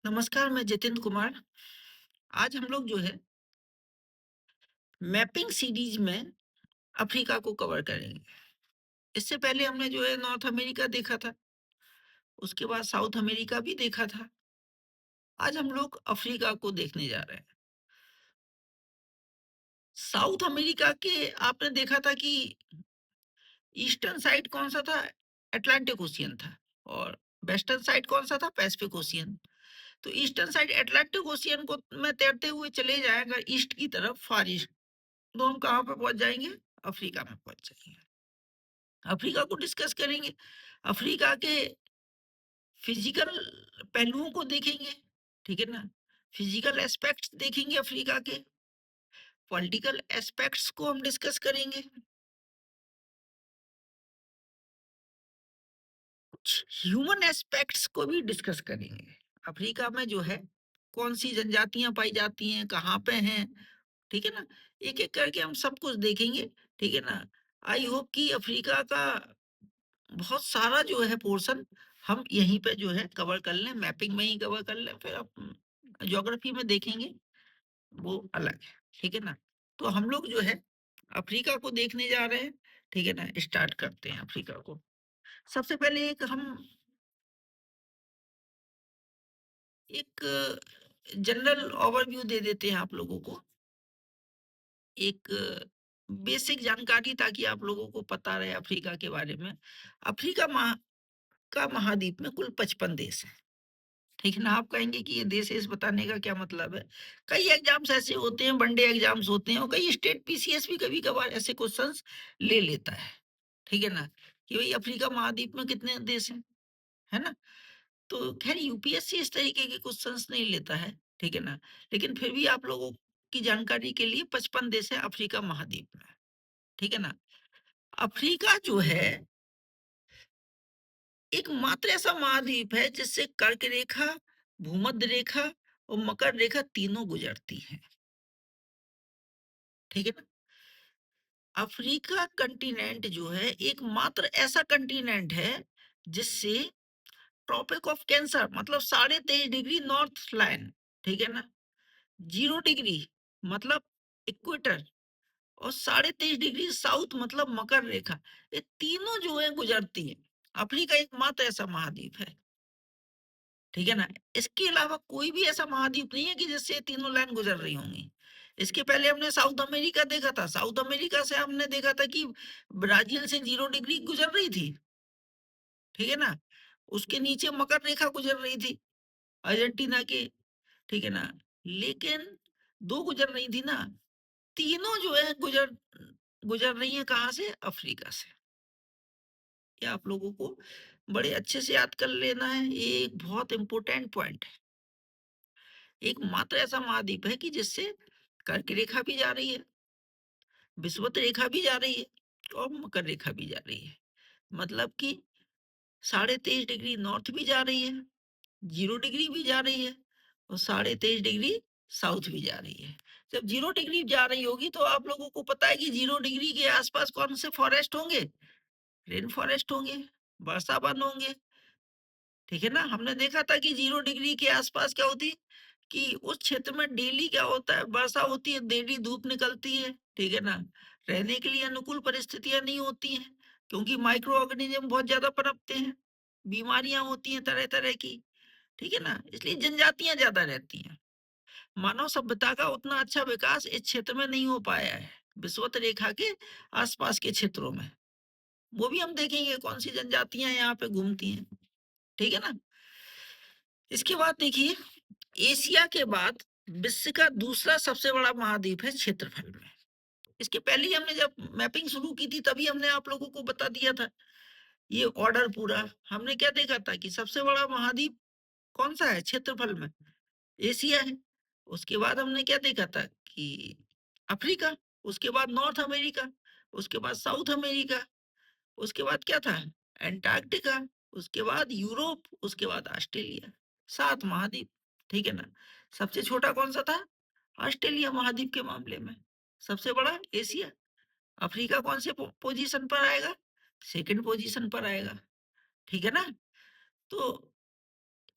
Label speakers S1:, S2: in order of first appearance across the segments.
S1: नमस्कार, मैं जितेंद्र कुमार। आज हम लोग जो है मैपिंग सीरीज में अफ्रीका को कवर करेंगे। इससे पहले हमने जो है नॉर्थ अमेरिका देखा था, उसके बाद साउथ अमेरिका भी देखा था। आज हम लोग अफ्रीका को देखने जा रहे हैं। साउथ अमेरिका के आपने देखा था कि ईस्टर्न साइड कौन सा था? अटलांटिक ओशियन था। और वेस्टर्न साइड कौन सा था? Pacific ocean. तो ईस्टर्न साइड अटलांटिक ओशियन को में तैरते हुए चले जाएगा ईस्ट की तरफ, फार ईस्ट, तो हम कहाँ पे पहुंच जाएंगे? अफ्रीका में पहुंच जाएंगे। अफ्रीका को डिस्कस करेंगे। अफ्रीका के फिजिकल पहलुओं को देखेंगे, ठीक है ना? फिजिकल एस्पेक्ट्स देखेंगे अफ्रीका के। पॉलिटिकल एस्पेक्ट्स को हम डिस्कस करेंगे। कुछ ह्यूमन एस्पेक्ट्स को भी डिस्कस करेंगे। अफ्रीका में जो है कौन सी जनजातियां पाई जाती हैं, कहाँ पे हैं, ठीक है ना? एक एक करके हम सब कुछ देखेंगे, ठीक है ना? आई होप कि अफ्रीका का बहुत सारा जो है पोर्शन हम यहीं पे जो है कवर कर लें, मैपिंग में ही कवर कर लें, फिर आप ज्योग्राफी में देखेंगे, वो अलग है, ठीक है ना? तो हम लोग जो है अफ्रीका को देखने जा रहे हैं, ठीक है ना? स्टार्ट करते हैं अफ्रीका को। सबसे पहले एक जनरल ओवरव्यू दे देते हैं आप लोगों को, एक बेसिक जानकारी, ताकि आप लोगों को पता रहे अफ्रीका के बारे में। अफ्रीका का महाद्वीप में कुल 55 देश हैं। ठीक है ना? आप कहेंगे कि ये देश इस बताने का क्या मतलब है? कई एग्जाम्स ऐसे होते हैं, वनडे एग्जाम्स होते हैं, और कई स्टेट पीसीएस भी कभी कभार ऐसे क्वेश्चंस ले लेता है, ठीक है ना? कि भाई अफ्रीका महाद्वीप में कितने देश हैं, है ना? तो खैर यूपीएससी इस तरीके के क्वेश्चंस नहीं लेता है, ठीक है ना? लेकिन फिर भी आप लोगों की जानकारी के लिए 55 देश है अफ्रीका महाद्वीप में, ठीक है ना? अफ्रीका जो है एकमात्र ऐसा महाद्वीप है जिससे कर्क रेखा, भूमध्य रेखा और मकर रेखा तीनों गुजरती हैं, ठीक है ना? अफ्रीका कंटिनेंट जो है एकमात्र ऐसा कंटिनेंट है जिससे ट्रॉपिक ऑफ कैंसर मतलब 23.5 डिग्री नॉर्थ लाइन, ठीक है ना, 0 डिग्री मतलब इक्वेटर, और 23.5 डिग्री साउथ मतलब मकर रेखा, ये तीनों जो है गुजरती है। अफ्रीका एकमात्र ऐसा महाद्वीप है, ठीक है ना? इसके अलावा कोई भी ऐसा महाद्वीप नहीं है कि जिससे तीनों लाइन गुजर रही होंगी। इसके पहले हमने साउथ अमेरिका देखा था। साउथ अमेरिका से हमने देखा था कि ब्राजील से 0 डिग्री गुजर रही थी, ठीक है ना? उसके नीचे मकर रेखा गुजर रही थी अर्जेंटीना के, ठीक है ना? लेकिन दो गुजर रही थी ना, तीनों जो है गुजर गुजर रही है कहाँ से? अफ्रीका से। ये आप लोगों को बड़े अच्छे से याद कर लेना है, ये एक बहुत इंपॉर्टेंट पॉइंट है। एकमात्र ऐसा महाद्वीप है कि जिससे कर्क रेखा भी जा रही है, विषुवत रेखा भी जा रही है, और मकर रेखा भी जा रही है। मतलब कि 23.5 डिग्री नॉर्थ भी जा रही है, 0 डिग्री भी जा रही है, और 23.5 डिग्री साउथ भी जा रही है। जब 0 डिग्री जा रही होगी तो आप लोगों को पता है कि 0 डिग्री के आसपास कौन से फॉरेस्ट होंगे? रेन फॉरेस्ट होंगे, वर्षा वन होंगे, ठीक है ना? हमने देखा था कि 0 डिग्री के आसपास क्या होती, कि उस क्षेत्र में डेली क्या होता है, वर्षा होती है, डेली धूप निकलती है, ठीक है ना? रहने के लिए अनुकूल परिस्थितियां नहीं होती हैं, क्योंकि माइक्रो ऑर्गेनिज्म बहुत ज्यादा पनपते हैं, बीमारियां होती हैं तरह तरह की, ठीक है ना? इसलिए जनजातियां ज्यादा रहती हैं। मानव सभ्यता का उतना अच्छा विकास इस क्षेत्र में नहीं हो पाया है, विषुवत रेखा के आसपास के क्षेत्रों में। वो भी हम देखेंगे कौन सी जनजातियां यहाँ पे घूमती हैं, ठीक है ना? इसके बाद देखिए, एशिया के बाद विश्व का दूसरा सबसे बड़ा महाद्वीप है क्षेत्रफल में। इसके पहले ही हमने जब मैपिंग शुरू की थी तभी हमने आप लोगों को बता दिया था ये ऑर्डर पूरा। हमने क्या देखा था कि सबसे बड़ा महाद्वीप कौन सा है क्षेत्रफल में? एशिया है। उसके बाद हमने क्या देखा था कि अफ्रीका, उसके बाद नॉर्थ अमेरिका, उसके बाद साउथ अमेरिका, उसके बाद क्या था? एंटार्क्टिका, उसके बाद यूरोप, उसके बाद ऑस्ट्रेलिया। 7 महाद्वीप, ठीक है ना? सबसे छोटा कौन सा था? ऑस्ट्रेलिया महाद्वीप के मामले में। सबसे बड़ा एशिया। अफ्रीका कौन से पोजीशन पर आएगा? सेकंड पोजीशन पर आएगा, ठीक है ना? तो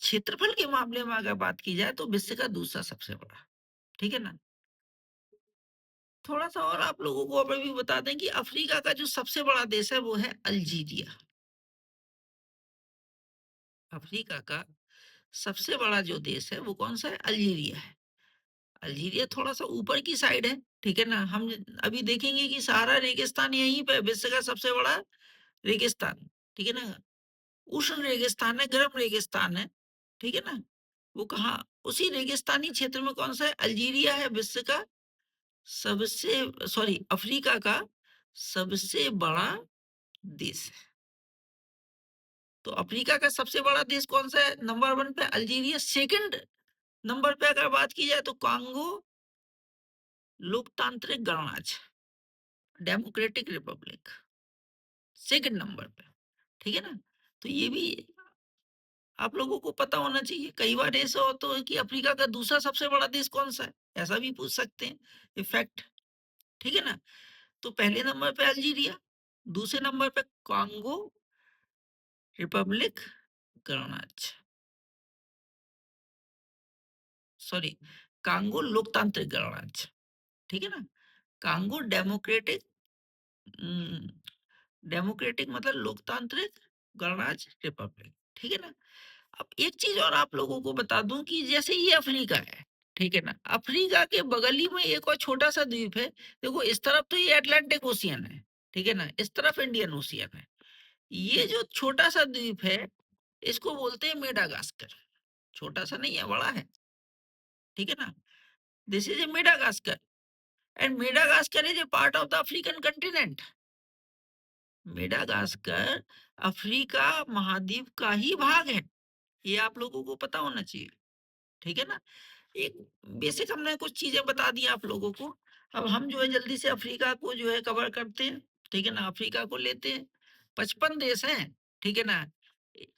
S1: क्षेत्रफल के मामले में अगर बात की जाए तो विश्व का दूसरा सबसे बड़ा, ठीक है ना? थोड़ा-सा और आप लोगों को अभी भी बता दें कि अफ्रीका का जो सबसे बड़ा देश है वो है अल्जीरिया। अफ्रीका का सबसे बड़ा जो देश है वो कौन-सा है? अल्जीरिया है। अल्जीरिया थोड़ा-सा ऊपर की साइड है, ठीक है ना? हम अभी देखेंगे कि सहारा रेगिस्तान यहीं पे विश्व का सबसे बड़ा रेगिस्तान, ठीक है ना? उष्ण रेगिस्तान है, गर्म रेगिस्तान है, ठीक है ना? वो कहाँ उसी रेगिस्तानी क्षेत्र में कौन-सा है? अल्जीरिया है विश्व का सबसे सॉरी अफ्रीका का सबसे बड़ा देश है। तो अफ्रीका का सबसे बड़ा देश कौन-सा है? नंबर 1 पे अल्जीरिया, सेकंड नंबर पे अगर बात की जाए तो कांगो लोकतांत्रिक गणराज्य, डेमोक्रेटिक रिपब्लिक, सेकंड नंबर पे, ठीक है ना? तो ये भी आप लोगों को पता होना चाहिए। कई बार ऐसा होता है कि अफ्रीका का दूसरा सबसे बड़ा देश कौन-सा है? ऐसा भी पूछ सकते हैं, ये फैक्ट, ठीक है ना? तो पहले नंबर पे अल्जीरिया, दूसरे नंबर पे कांगो रिपब्लिक गणराज्य, सॉरी कांगो लोकतांत्रिक गणराज्य, ठीक है ना? कांगो उम, डेमोक्रेटिक मतलब लोकतांत्रिक गणराज्य रिपब्लिक, ठीक है ना? अब एक चीज़ और आप लोगों को बता दूँ कि जैसे ये अफ्रीका है, ठीक है ना? अफ्रीका के बगल ही में एक और छोटा-सा द्वीप है। देखो इस तरफ तो ये अटलांटिक ओशियन है, ठीक है ना? इस तरफ इंडियन ओशियन है। ये जो छोटा-सा द्वीप है, इसको बोलते हैं मेडागास्कर। छोटा-सा नहीं है, बड़ा है, ठीक है ना? This is a Madagascar and Madagascar is a part of the African continent. Madagascar Africa महाद्वीप का ही भाग है। ये आप लोगों को पता होना चाहिए, ठीक है ना? एक बेसिक हमने कुछ चीज़ें बता दी आप लोगों को। अब हम जो है जल्दी से अफ्रीका को जो है कवर करते हैं, ठीक है ना? अफ्रीका को लेते हैं, 55 देश हैं, ठीक है ना?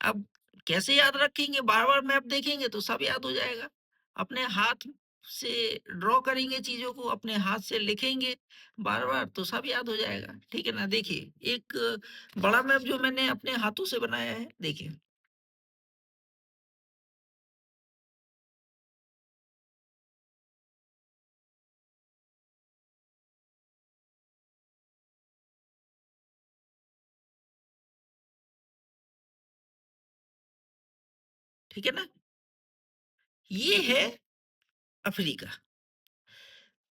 S1: अब कैसे याद रखेंगे? बार-बार मैप देखेंगे तो सब याद हो जाएगा। अपने हाथ से ड्रॉ करेंगे चीज़ों को, अपने हाथ से लिखेंगे बार-बार तो सब याद हो जाएगा, ठीक है ना? देखिए, एक बड़ा मैप जो मैंने अपने हाथों से बनाया है, देखिए। ठीक है ना? ये है अफ्रीका।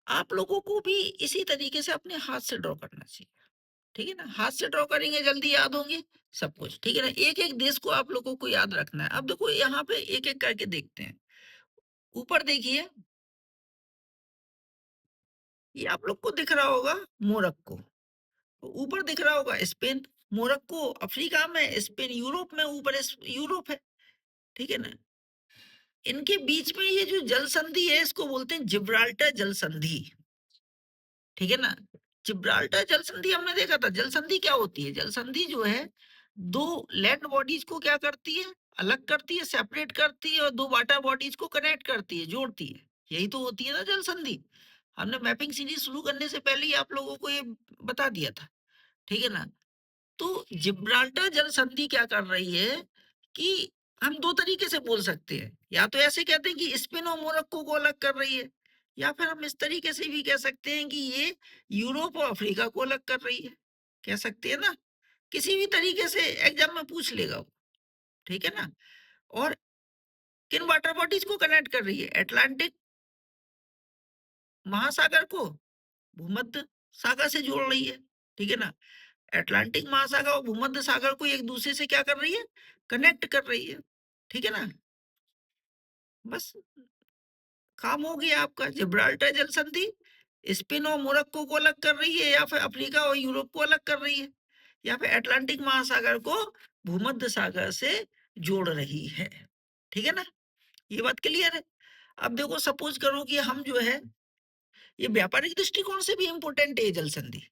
S1: आप लोगों को भी इसी तरीके से अपने हाथ से ड्रॉ करना चाहिए, ठीक है ना? हाथ से ड्रॉ करेंगे जल्दी याद होंगे सब कुछ, ठीक है ना? एक-एक देश को आप लोगों को याद रखना है। अब देखो यहाँ पे एक-एक करके देखते हैं। ऊपर देखिए, ये आप लोग को दिख रहा होगा मोरक्को, ऊपर दिख रहा होगा स्पेन, मोरक्को अफ्रीका में, स्पेन यूरोप में, ऊपर यूरोप है, ठीक है ना? इनके बीच में ये जो जल संधि है इसको बोलते हैं जिब्राल्टर जल संधि, ठीक है ना? जिब्राल्टर जल संधि हमने देखा था। जल संधि क्या होती है? जल संधि जो है 2 लैंड बॉडीज को क्या करती है? अलग करती है, सेपरेट करती है और 2 वाटर बॉडीज को कनेक्ट करती है, जोड़ती है। यही तो होती है ना जल संधि। हमने मैपिंग सीरीज शुरू करने से पहले ही आप लोगों को ये बता दिया था, ठीक है ना? तो जिब्राल्टर जल संधि क्या कर रही है कि हम 2 तरीके से बोल सकते हैं। या तो ऐसे कहते हैं कि स्पेन और मोरक्को को अलग कर रही है, या फिर हम इस तरीके से भी कह सकते हैं कि ये यूरोप और अफ्रीका को अलग कर रही है। कह सकते हैं ना? किसी भी तरीके से एग्ज़ाम में पूछ लेगा वो, ठीक है ना? और किन वाटर बॉडीज़ को कनेक्ट कर रही है? अटलांटिक महासागर को भूमध्य सागर से जोड़ रही है, ठीक है ना? अटलांटिक महासागर और भूमध्य सागर को एक दूसरे से क्या कर रही है? कनेक्ट कर रही है, ठीक है ना? बस काम हो गया आपका। जिब्राल्टर जल संधि स्पेन और मोरक्को को अलग कर रही है, या फिर अफ्रीका और यूरोप को अलग कर रही है, या फिर अटलांटिक महासागर को भूमध्य सागर से जोड़ रही है, ठीक है ना? ये बात क्लियर है। अब देखो सपोज करो कि हम जो है ये व्यापारिक दृष्टिकोण से भी इम्पोर्टेंट है ये जल संधि।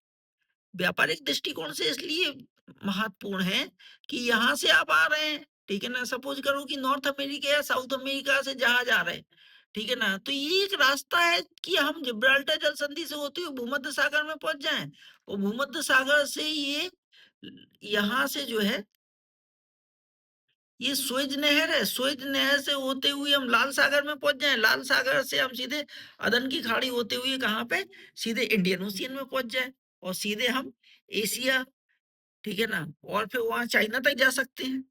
S1: व्यापारिक दृष्टिकोण से इसलिए महत्वपूर्ण है कि यहाँ से आप आ रहे हैं, ठीक है ना? सपोज करो कि नॉर्थ अमेरिका या साउथ अमेरिका से जहाज आ रहे हैं, ठीक है ना? तो ये एक रास्ता है कि हम जिब्राल्टर जल संधि से होते हुए भूमध्य सागर में पहुंच जाएं, और भूमध्य सागर से ये यहाँ से जो है ये सुएज नहर है, सुएज नहर से होते हुए हम लाल सागर में पहुंच जाएं, लाल सागर से हम सीधे अदन की खाड़ी होते हुए कहाँ पे, सीधे इंडियन ओशियन में पहुंच जाए, और सीधे हम एशिया, ठीक है ना, और फिर वहां चाइना तक जा सकते हैं।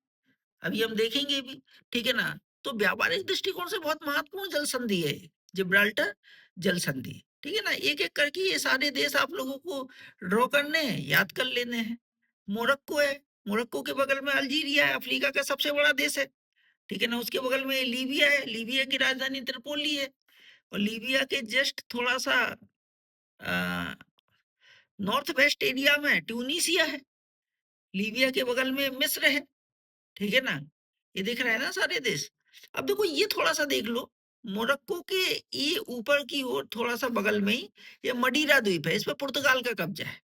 S1: अभी हम देखेंगे भी, ठीक है ना। तो व्यापारिक दृष्टिकोण से बहुत महत्वपूर्ण जल संधि है जिब्राल्टर जल संधि, ठीक है ना। एक एक करके ये सारे देश आप लोगों को ड्रॉ करने हैं, याद कर लेने हैं। मोरक्को है, मोरक्को के बगल में अल्जीरिया है, अफ्रीका का सबसे बड़ा देश है, ठीक है ना। उसके बगल में लीबिया है, लीबिया की राजधानी त्रिपोली है, और लीबिया के जस्ट थोड़ा सा नॉर्थ वेस्ट एरिया में ट्यूनीसिया है, लीबिया के बगल में मिस्र है, ठीक है ना। ये दिख रहा है ना सारे देश। अब देखो ये थोड़ा सा देख लो, मोरक्को के ये ऊपर की ओर थोड़ा सा बगल में ही ये मडीरा द्वीप है, इस पे पुर्तगाल का कब्जा है।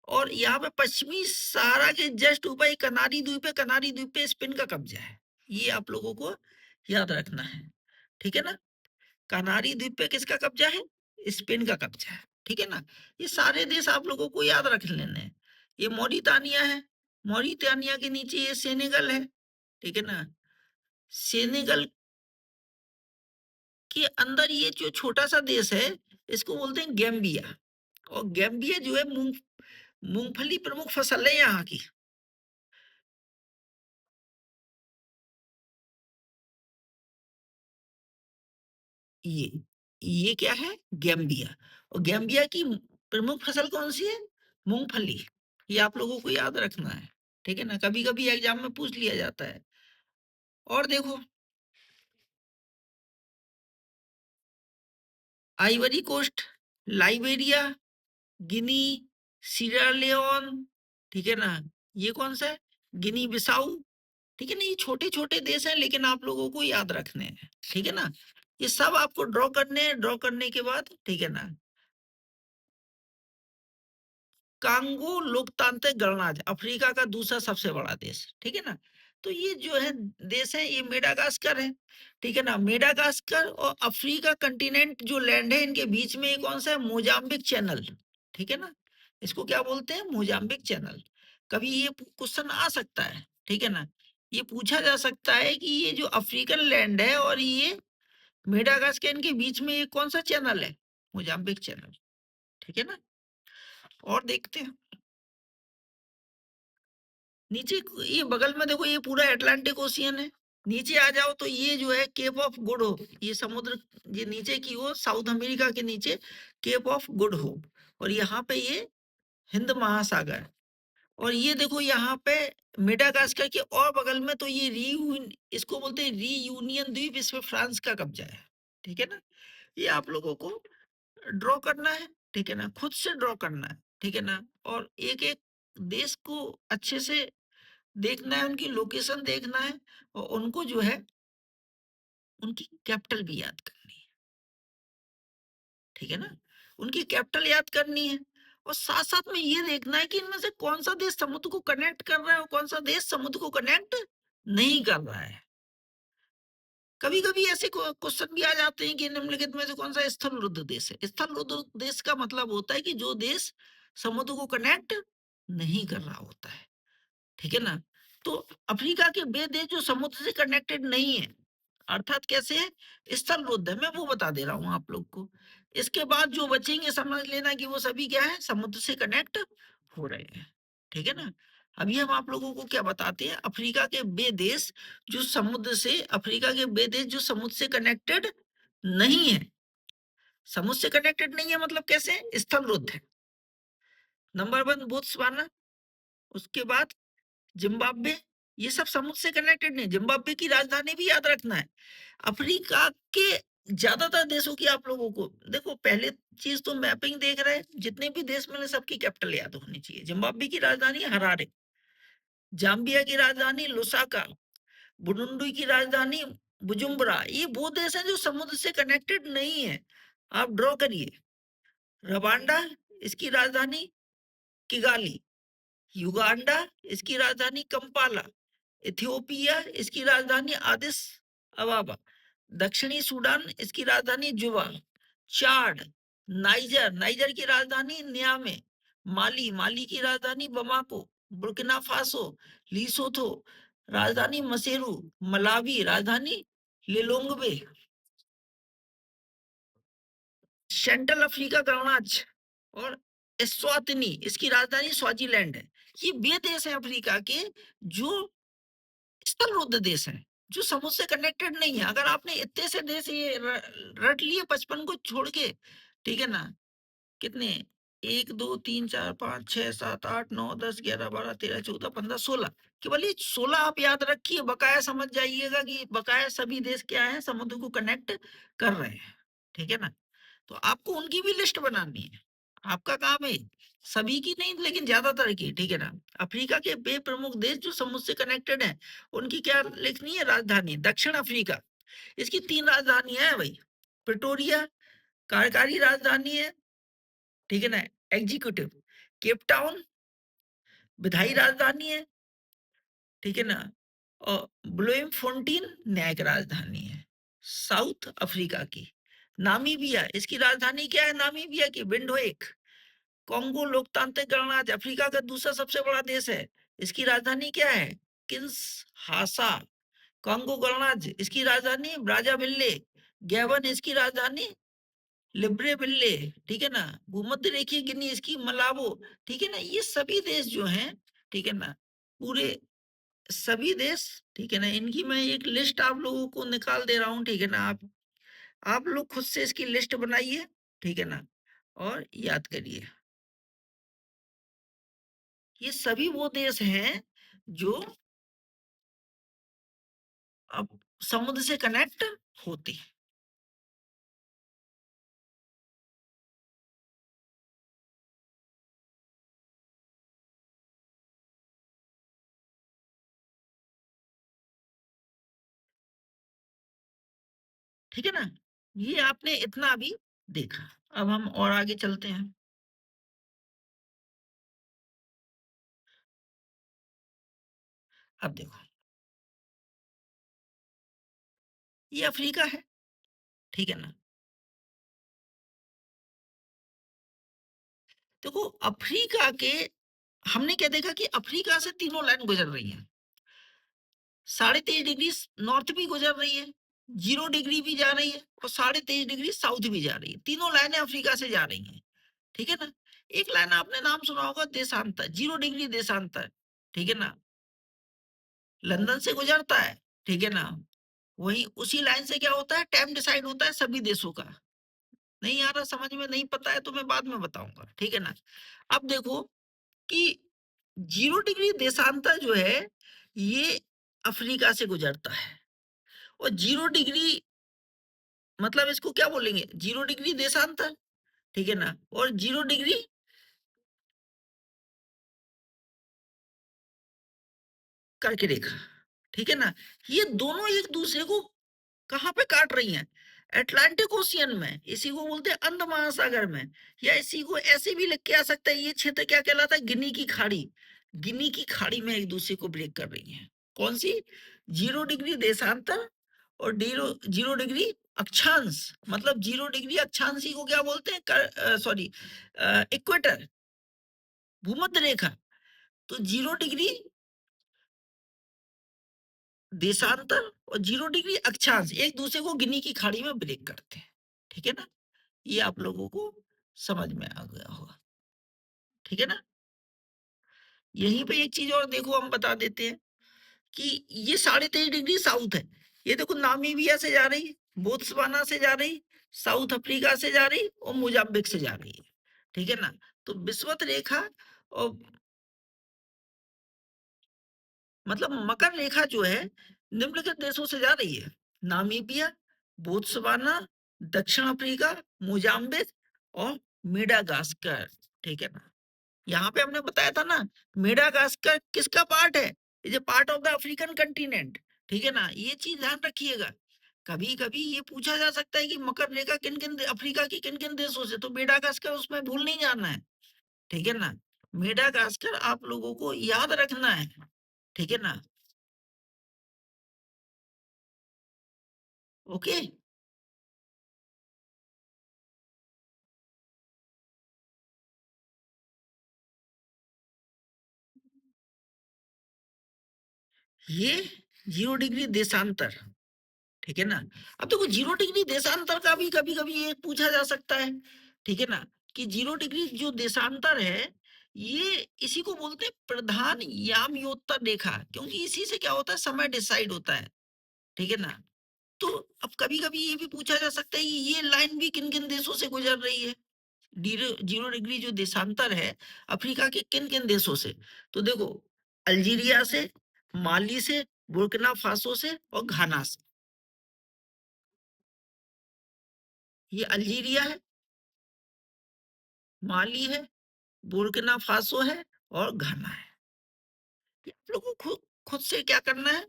S1: और यहाँ पे पश्चिमी सहारा के जस्ट ऊपर एक कनारी द्वीप है, कनारी द्वीप पे स्पेन का कब्जा है। ये आप लोगों को याद रखना है, ठीक है ना। कनारी द्वीप पे किसका कब्जा है, स्पेन का कब्जा है, ठीक है ना। ये सारे देश आप लोगों को याद रख लेने हैं। ये मॉरिटानिया है, मॉरिटानिया के नीचे ये सेनेगल है, ठीक है ना। सेनेगल के अंदर ये जो छोटा सा देश है, इसको बोलते हैं गैम्बिया। और गैम्बिया जो है मूंगफली प्रमुख फसल है यहाँ की। ये ये क्या है, गैम्बिया। और गैम्बिया की प्रमुख फसल कौन सी है, मूंगफली। ये आप लोगों को याद रखना है, ठीक है ना, कभी कभी एग्जाम में पूछ लिया जाता है। और देखो, आइवरी कोस्ट, लाइबेरिया, गिनी, सीरालियोन, ठीक है ना। ये कौन सा है, गिनी बिसाऊ, ठीक है ना। ये छोटे छोटे देश हैं, लेकिन आप लोगों को याद रखने हैं, ठीक है ना। ये सब आपको ड्रॉ करने हैं, ड्रॉ करने के बाद, ठीक है ना। कांगो लोकतांत्रिक गणराज्य, अफ्रीका का दूसरा सबसे बड़ा देश, ठीक है ना। तो ये जो है देश है, ये मेडागास्कर है, ठीक है ना। मेडागास्कर और अफ्रीका कंटिनेंट जो लैंड है, इनके बीच में ये कौन सा है, मोजाम्बिक चैनल, ठीक है ना। इसको क्या बोलते हैं, मोजाम्बिक चैनल। कभी ये क्वेश्चन आ सकता है, ठीक है ना। ये पूछा जा सकता है कि ये जो अफ्रीकन लैंड है और ये मेडागास्कर, इनके बीच में ये कौन सा चैनल है, मोजाम्बिक चैनल, ठीक है ना। और देखते हैं नीचे, ये बगल में देखो, ये पूरा अटलांटिक ओशियन है। नीचे आ जाओ तो ये जो है केप ऑफ गुड होप, ये समुद्र, ये नीचे की ओर साउथ अमेरिका के नीचे केप ऑफ गुड होप, और यहाँ पे ये हिंद महासागर। और ये देखो यहाँ पे मेडागास्कर के और बगल में तो ये इसको बोलते हैं रीयूनियन द्वीप, इस पे फ्रांस का कब्जा है, ठीक है ना। ये आप लोगों को ड्रॉ करना है, ठीक है ना, खुद से ड्रॉ करना है, ठीक है ना। और एक एक देश को अच्छे से देखना है, उनकी लोकेशन देखना है, और उनको जो है उनकी कैपिटल भी याद करनी है, ठीक है ना। उनकी कैपिटल याद करनी है, और साथ साथ में ये देखना है कि इनमें से कौन सा देश समुद्र को कनेक्ट कर रहा है और कौन सा देश समुद्र को कनेक्ट नहीं कर रहा है। कभी कभी ऐसे क्वेश्चन भी आ जाते हैं कि निम्नलिखित में से कौन सा स्थल रुद्ध देश है। स्थल रुद्ध देश का मतलब होता है कि जो देश समुद्र को कनेक्ट नहीं कर रहा होता है, ठीक है ना। तो अफ्रीका के वे देश जो समुद्र से कनेक्टेड नहीं है, अर्थात कैसे है, स्थल रुद्ध है, मैं वो बता दे रहा हूँ आप लोग को। इसके बाद जो बचेंगे समझ लेना कि वो सभी क्या है, समुद्र से कनेक्ट हो रहे हैं, ठीक है ना। अभी हम आप लोगों को क्या बताते हैं, अफ्रीका के वे देश जो समुद्र से, अफ्रीका के वे देश जो समुद्र से कनेक्टेड नहीं है। समुद्र से कनेक्टेड नहीं है मतलब कैसे, स्थल रुद्ध है। नंबर वन बोत्सवाना, उसके बाद जिम्बाब्वे, ये सब समुद्र से कनेक्टेड नहीं। जिम्बाब्वे की राजधानी भी याद रखना है। अफ्रीका के ज्यादातर देशों की आप लोगों को देखो, पहले चीज तो मैपिंग देख रहे हैं, जितने भी देश मिले सबकी कैपिटल याद होनी चाहिए। जिम्बाब्वे की राजधानी हरारे, जाम्बिया की राजधानी लुसाका, बुरुंडी की राजधानी बुजुम्बरा। ये वो देश है जो समुद्र से कनेक्टेड नहीं है, आप ड्रॉ करिए। रवांडा, इसकी राजधानी किगाली। युगांडा, इसकी राजधानी कंपाला। इथियोपिया, इसकी राजधानी आदिस अबाबा। दक्षिणी सूडान, इसकी राजधानी जुबा। चाड, नाइजर, नाइजर की राजधानी नियामे। माली, माली की राजधानी बमाको। बुर्किना फासो, लीसोथो, राजधानी मसेरू, मलावी राजधानी लिलोंगवे, सेंट्रल अफ्रीका गणराज्य और एस्वातिनी इसकी राजधानी स्वाजीलैंड है। ये वे देश है अफ्रीका के जो स्थलरुद्ध देश हैं, जो समुद्र से कनेक्टेड नहीं है। अगर आपने इतने से देश ये रट लिए 55 को छोड़ के, ठीक है ना, कितने, 1 2 3 4 5 6 7 8 9 10 11 12 13 14 15 16, केवल ये 16 आप याद रखिए। बकाया समझ जाइएगा कि बकाया सभी देश क्या है, समुद्र को कनेक्ट कर रहे हैं, ठीक है ना। तो आपको उनकी भी लिस्ट बनानी है, आपका काम है, सभी की नहीं लेकिन ज्यादातर की, ठीक है ना। अफ्रीका के वे प्रमुख देश जो समुद्र से कनेक्टेड है, उनकी क्या लिखनी है राजधानी। दक्षिण अफ्रीका, इसकी 3 राजधानियां है भाई। प्रिटोरिया कार्यकारी राजधानी है, ठीक है ना, एग्जीक्यूटिव। केप टाउन विधायी राजधानी है, ठीक है ना, और ब्लोएमफोंटेन न्यायिक राजधानी है साउथ अफ्रीका की। नामीबिया, इसकी राजधानी क्या है नामीबिया की, विंडहोक। कांगो लोकतांत्रिक गणराज्य अफ्रीका का दूसरा सबसे बड़ा देश है, इसकी राजधानी क्या है, किंशहासा। कांगो गणराज्य, इसकी राजधानी ब्राज़ाविले। गैबन, इसकी राजधानी लिब्रेविले, ठीक है ना। भूमध्य रेखीय गिनी, इसकी मलाबो, ठीक है ना। ये सभी देश जो हैं, ठीक है ना, पूरे सभी देश, ठीक है ना, इनकी मैं एक लिस्ट आप लोगों को निकाल दे रहा हूँ, ठीक है ना। आप लोग खुद से इसकी लिस्ट बनाइए, ठीक है ना, और याद करिए। ये सभी वो देश हैं जो अब समुद्र से कनेक्ट होते हैं, ठीक है ना। ये आपने इतना अभी देखा, अब हम और आगे चलते हैं। अब देखो, ये अफ्रीका है, ठीक है ना। देखो अफ्रीका के, हमने क्या देखा कि अफ्रीका से तीनों लाइन गुजर रही है। 23.5 डिग्री नॉर्थ भी गुजर रही है, 0 डिग्री भी जा रही है, और 23.5 डिग्री साउथ भी जा रही है। तीनों लाइनें अफ्रीका से जा रही हैं, ठीक है ना। एक लाइन आपने नाम सुना होगा देशांतर, 0 डिग्री देशांतर, ठीक है ना, लंदन से गुजरता है, ठीक है ना। वही उसी लाइन से क्या होता है, टाइम डिसाइड होता है सभी देशों का। नहीं आ रहा समझ में, नहीं पता है तो मैं बाद में बताऊंगा, ठीक है ना। अब देखो कि 0 डिग्री देशांतर जो है ये अफ्रीका से गुजरता है, और 0 डिग्री मतलब इसको क्या बोलेंगे, 0 डिग्री देशांतर, ठीक है ना, और 0 डिग्री कर्क रेखा, ठीक है ना। ये दोनों एक दूसरे को कहाँ पे काट रही हैं, अटलांटिक ओशियन में, इसी को बोलते हैं अंध महासागर में। या इसी को ऐसे भी लिख के आ सकता है, ये क्षेत्र क्या कहलाता है, गिनी की खाड़ी। गिनी की खाड़ी में एक दूसरे को ब्रेक कर रही है, कौन सी, 0 डिग्री देशांतर और 0 डिग्री अक्षांश। मतलब 0 डिग्री अक्षांशी को क्या बोलते हैं, सॉरी, इक्वेटर, भूमध्य रेखा। तो 0 डिग्री देशांतर और 0 डिग्री अक्षांश एक दूसरे को गिनी की खाड़ी में ब्रेक करते हैं, ठीक है ना। ये आप लोगों को समझ में आ गया होगा, ठीक है ना। यहीं पे एक चीज और देखो हम बता देते हैं कि ये 23.5 डिग्री साउथ है। ये देखो नामीबिया से जा रही, बोत्सवाना से जा रही, साउथ अफ्रीका से जा रही और मोजाम्बिक से जा रही है, ठीक है ना। तो विषुवत रेखा और मतलब मकर रेखा जो है निम्नलिखित देशों से जा रही है, नामीबिया, बोत्सवाना, दक्षिण अफ्रीका, मोजाम्बिक और मेडागास्कर, ठीक है ना। यहाँ पे हमने बताया था ना, मेडागास्कर किसका पार्ट है, is a part of the African continent, ठीक है ना। ये चीज ध्यान रखिएगा। कभी कभी ये पूछा जा सकता है कि मकर रेखा किन किन अफ्रीका की किन किन देशों से, तो मेडागास्कर उसमें भूल नहीं जाना है, ठीक है ना। मेडागास्कर आप लोगों को याद रखना है, ठीक है ना। ओके। ये 0 डिग्री देशांतर, ठीक है ना? अब देखो 0 डिग्री देशांतर का भी कभी-कभी ये पूछा जा सकता है, ठीक है ना? कि 0 डिग्री जो देशांतर है, ये इसी को बोलते हैं प्रधान यामयोत्तर रेखा, क्योंकि इसी से क्या होता है, समय डिसाइड होता है, ठीक है ना? तो अब कभी-कभी ये भी पूछा जा सकता है कि ये लाइन भी किन-किन देशों से गुजर रही है? 0 डिग्री जो देशांतर है, अफ्रीका के किन-किन देशों से? तो देखो, अल्जीरिया से, माली से, बुर्किना फासो से और घाना से। ये अल्जीरिया है, माली है, बुर्किना फासो है और घाना है। ये आप लोगों को खुद खुद से क्या करना है,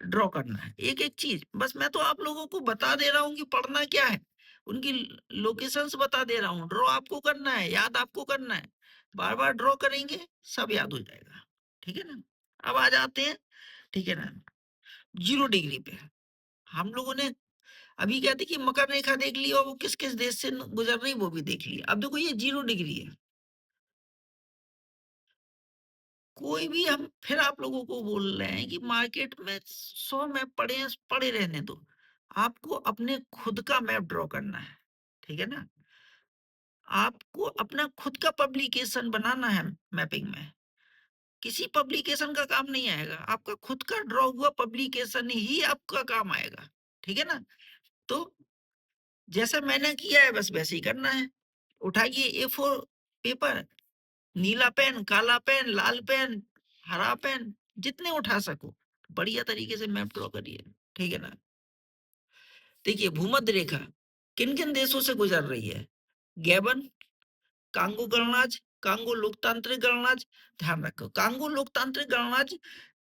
S1: ड्रॉ करना है एक एक चीज। बस मैं तो आप लोगों को बता दे रहा हूँ कि पढ़ना क्या है, उनकी लोकेशंस बता दे रहा हूँ। ड्रॉ आपको करना है, याद आपको करना है, बार बार ड्रॉ करेंगे, सब याद हो जाएगा, ठीक है ना? अब आ जाते हैं, ठीक है ना, 0 डिग्री पे। हम लोगों ने अभी क्या थी कि मकर रेखा देख ली और वो किस किस देश से गुजर रही वो भी देख लिया। अब देखो ये 0 डिग्री है। कोई भी हम फिर आप लोगों को बोल रहे हैं कि मार्केट में 100 मैप पड़े हैं, पड़े रहने दो। आपको अपने खुद का मैप ड्रॉ करना है, ठीक है ना? आपको अपना खुद का पब्लिकेशन बनाना है मैपिंग में। किसी पब्लिकेशन का काम नहीं आएगा, आपका खुद का ड्रॉ हुआ पब्लिकेशन ही आपका काम आएगा, ठीक है ना? तो जैसा मैंने किया है बस वैसे ही करना है। उठाइए A4 पेपर, नीला पेन, काला पेन, लाल पेन, हरा पेन, जितने उठा सको, बढ़िया तरीके से मैप ड्रॉ करिए, ठीक है ना? देखिए भूमध्य रेखा किन-किन देशों से गुजर रही है? गैबन, कांगो गणराज्य, कांगो लोकतांत्रिक गणराज्य। ध्यान रखो, कांगो लोकतांत्रिक गणराज्य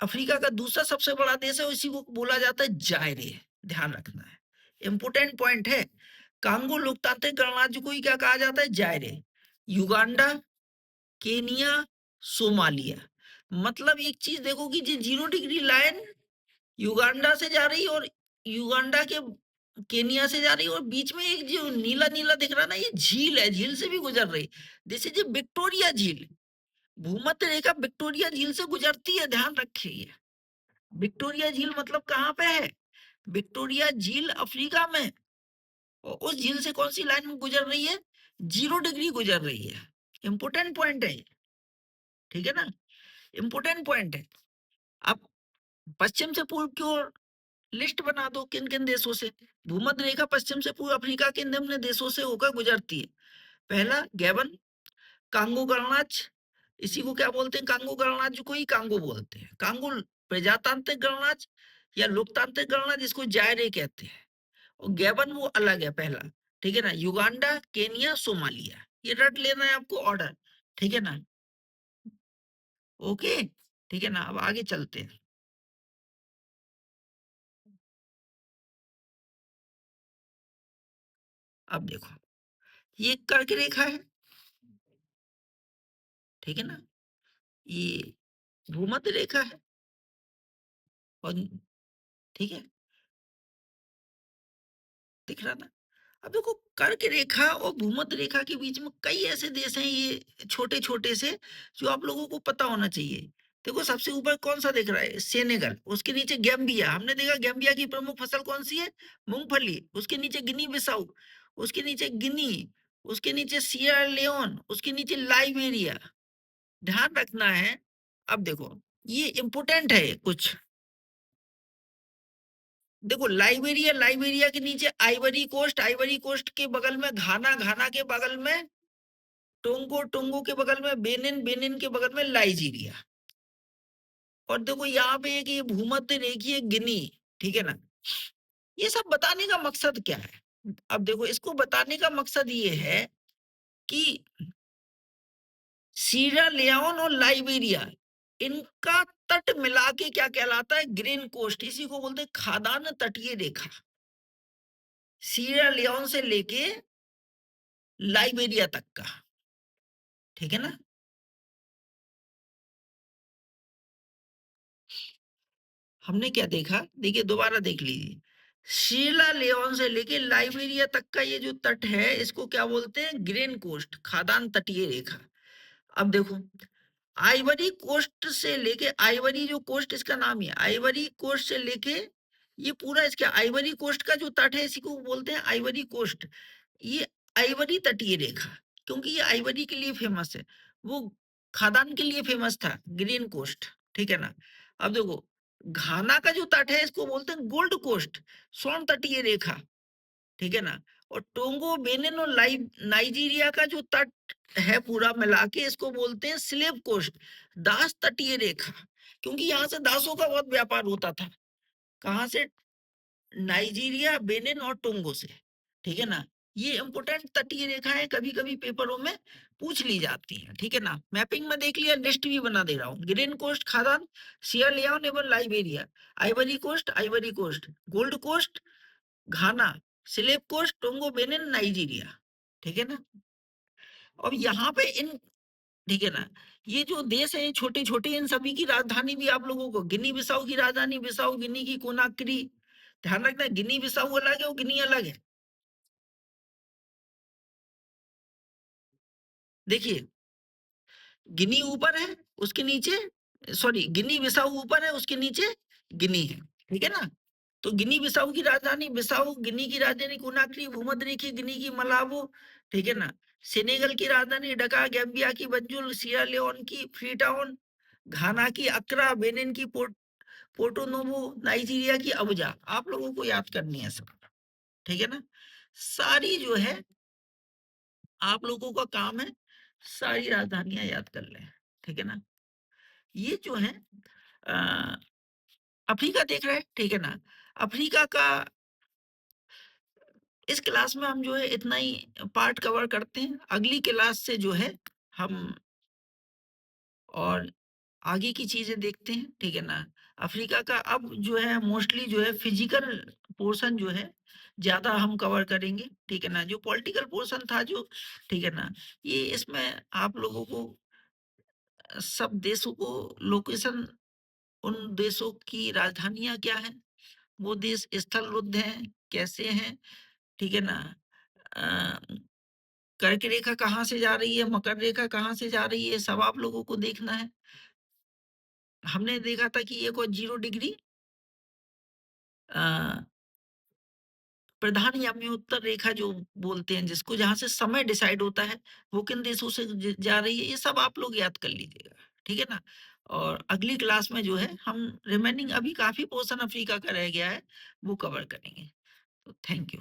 S1: अफ्रीका का दूसरा सबसे बड़ा देश है, इसी को बोला जाता है जायरे। ध्यान रखना है, इंपोर्टेंट पॉइंट है। कांगो लोकतांत्रिक गणराज्य को ही क्या कहा जाता है, जायरे। Uganda, Kenya, Somalia. मतलब एक चीज देखो कि जो 0 डिग्री लाइन युगांडा से जा रही है और युगांडा के केनिया से जा रही है और बीच में एक जो नीला नीला दिख रहा ना, ये झील है, झील से भी गुजर रही। दिस इज विक्टोरिया झील। भूमध्य रेखा विक्टोरिया झील से गुजरती है, ध्यान रखिए। विक्टोरिया झील मतलब कहाँ पे है? विक्टोरिया झील अफ्रीका में। और उस झील से कौन सी लाइन गुजर रही है? 0 डिग्री गुजर रही है। इंपोर्टेंट पॉइंट है, ठीक है ना? इंपोर्टेंट पॉइंट है। अब पश्चिम से पूर्व की ओर लिस्ट बना दो किन किन देशों से। भूमध्य रेखा पश्चिम से पूर्व अफ्रीका के निम्न देशों से होकर गुजरती है। पहला गैबन, कांगो गणराज्य, इसी को क्या बोलते हैं, कांगो गणराज्य को ही कांगो बोलते हैं। कांगो प्रजातांत्रिक गणराज्य या लोकतांत्रिक गणराज्य, इसको जायरे कहते हैं। और गैबन वो अलग है पहला, ठीक है ना? युगांडा, केनिया, सोमालिया, ये रट लेना है आपको ऑर्डर, ठीक है ना? ओके, ठीक है ना? अब आगे चलते हैं। अब देखो, ये कर्क रेखा है, ठीक है ना? ये भूमध्य रेखा है और ठीक है, दिख रहा ना? अब देखो, कर्क रेखा और भूमध्य रेखा के बीच में कई ऐसे देश हैं, ये छोटे-छोटे से, जो आप लोगों को पता होना चाहिए। देखो सबसे ऊपर कौन-सा दिख रहा है? सेनेगल, उसके नीचे गैम्बिया, हमने देखा गैम्बिया की प्रमुख फसल कौन-सी है? मूँगफली। उसके नीचे गिनी बिसाऊ, उसके नीचे गिनी, उसके नीचे सिएरा लियोन, उसके नीचे लाइबेरिया। ध्यान रखना है। अब देखो, ये इम्पोर्टेंट है कुछ। देखो लाइबेरिया, लाइबेरिया के नीचे आइवरी कोस्ट, आइवरी कोस्ट के बगल में घाना, घाना के बगल में टोंगो, टोंगो के बगल में बेनिन, बेनिन के बगल में नाइजीरिया। और देखो यहाँ पे एक ये भूमध्य रेखीय गिनी, ठीक है ना? ये सब बताने का मकसद क्या है? अब देखो, इसको बताने का मकसद ये है कि सीरा लियोन और लाइबेरिया, इनका तट मिला के क्या कहलाता है? Green coast. इसी को बोलते हैं खाद्यान्न तटीय रेखा। सीरा लियोन से लेके लाइबेरिया तक का, ठीक है ना? हमने क्या देखा, देखिए दोबारा देख लीजिए। शीला लियोन से लेके लाइबेरिया तक का ये जो तट है, इसको क्या बोलते हैं? ग्रेन कोस्ट, खाद्यान्न तटीय रेखा। अब देखो, आइवरी कोस्ट से लेके, आइवरी जो कोस्ट इसका नाम ही है, आइवरी कोस्ट से लेके ये पूरा इसका आइवरी कोस्ट का जो तट है इसी को बोलते हैं आइवरी कोस्ट। ये आइवरी तटीय रेखा, क्योंकि ये आइवरी के लिए फेमस है। वो खादान के लिए फेमस था, ग्रीन कोस्ट, ठीक है ना। अब देखो, घाना का जो तट है इसको बोलते हैं गोल्ड कोस्ट, स्वर्ण तटीय रेखा, ठीक है ना। और टोंगो, बेनिन और नाइजीरिया का जो तट है पूरा मिला के इसको बोलते हैं स्लेव कोस्ट, दास तटीय रेखा, क्योंकि यहाँ से दासों का बहुत व्यापार होता था। कहाँ से? नाइजीरिया, बेनिन और टोंगो से, ठीक है ना। ये इंपोर्टेंट तटीय रेखाएं कभी कभी पेपरों में पूछ ली जाती हैं, ठीक है ना। मैपिंग में देख लिया, लिस्ट भी बना दे रहा हूँ। ग्रीन कोस्ट खादान, सियरलियोन एवं Liberia, Ivory Coast, Gold Coast Ghana, Slave Coast Togo, Benin, Nigeria, ठीक है ना। और यहाँ पे इन, ठीक है ना, ये जो देश है छोटे छोटे, इन सभी की राजधानी भी आप लोगों को, गिनी बिसाऊ की राजधानी बिसाऊ, गिनी की कोनाक्री, ध्यान रखना, गिनी बिसाऊ अलग है और गिनी अलग है। देखिए, गिनी ऊपर है, उसके नीचे, सॉरी, गिनी बिसाऊ ऊपर है, उसके नीचे गिनी है, ठीक है ना। तो गिनी बिसाऊ की राजधानी बिसाऊ, गिनी की राजधानी कोनाक्री, भूमध्य रेखीय गिनी की मलाबो, ठीक है ना। सेनेगल की राजधानी ढाका, गैम्बिया की बंजुल, सियरलियोन की फ्रीटाउन, घाना की अक्रा, बेनिन की पोर्टो नोवो, नाइजीरिया की अबुजा। आप लोगों को याद करनी है सब, ठीक है ना। सारी जो है आप लोगों का काम है, सारी राजधानियां याद कर लें, ठीक है ना। ये जो है अ, अफ्रीका देख रहे हैं, ठीक है ना। अफ्रीका का इस क्लास में हम जो है इतना ही पार्ट कवर करते हैं। अगली क्लास से जो है हम और आगे की चीजें देखते हैं, ठीक है ना। अफ्रीका का अब जो है मोस्टली जो है फिजिकल पोर्शन जो है ज्यादा हम कवर करेंगे, ठीक है ना। जो पॉलिटिकल पोर्शन था जो, ठीक है ना, ये इसमें आप लोगों को सब देशों को लोकेशन, उन देशों की राजधानियां क्या हैं, वो देश स्थल रुद्ध हैं कैसे हैं, ठीक है ना। अ, कर्क रेखा कहाँ से जा रही है, मकर रेखा कहाँ से जा रही है, सब आप लोगों को देखना है। हमने देखा था कि एक और 0 डिग्री प्रधान यामी उत्तर रेखा जो बोलते हैं जिसको, जहाँ से समय डिसाइड होता है, वो किन देशों से जा रही है, ये सब आप लोग याद कर लीजिएगा, ठीक है ना। और अगली क्लास में जो है हम रिमेनिंग, अभी काफी पोर्शन अफ्रीका का रह गया है, वो कवर करेंगे। तो थैंक यू।